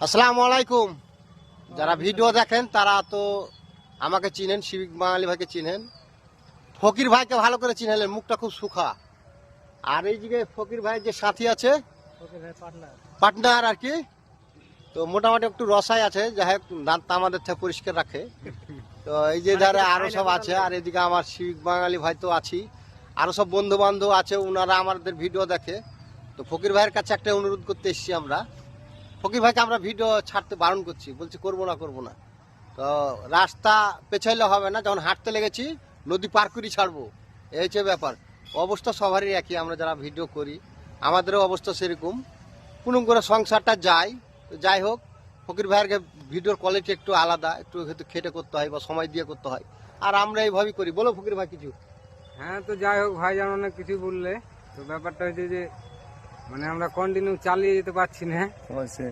আসসালামু আলাইকুম। যারা ভিডিও দেখেন তারা তো আমাকে চিনেন, শিবিক বাঙালি ভাইকে চিনেন, ফকির ভাইকে ভালো করে চিনেলেন, মুখটা খুব সুখা। আর এই দিকে ফকির ভাইয়ের যে সাথী আছে, পার্টনার আর কি, তো মোটামুটি একটু রসাই আছে, যাই হোক দাঁত আমাদের থেকে পরিষ্কার রাখে। তো এই যে ধারে আরো সব আছে, আর এদিকে আমার শিবিক বাঙালি ভাই তো আছি, আরো সব বন্ধু বান্ধব আছে, ওনারা আমাদের ভিডিও দেখে। তো ফকির ভাইয়ের কাছে একটা অনুরোধ করতে এসেছি আমরা, ফকির ভাইকে আমরা ভিডিও ছাড়তে বারণ করছি, বলছি করবো না। তো রাস্তা পেছাইলে হবে না, যখন হাঁটতে লেগেছি নদী পার করে ছাড়বো, এই হচ্ছে ব্যাপার। অবস্থা সবারই একই, আমরা যারা ভিডিও করি আমাদেরও অবস্থা সেরকম, কোনো করে সংসারটা যায়। তো যাই হোক, ফকির ভাইয়ের ভিডিওর কোয়ালিটি একটু আলাদা, একটু হয়তো খেটে করতে হয় বা সময় দিয়ে করতে হয়, আর আমরা এইভাবেই করি। বলো ফকির ভাই কিছু। হ্যাঁ, তো যাই হোক ভাই, যেমন অনেক কিছু বললে, তো ব্যাপারটা হচ্ছে যে মানে আমরা কন্টিনিউ চালিয়ে যেতে পারছি না।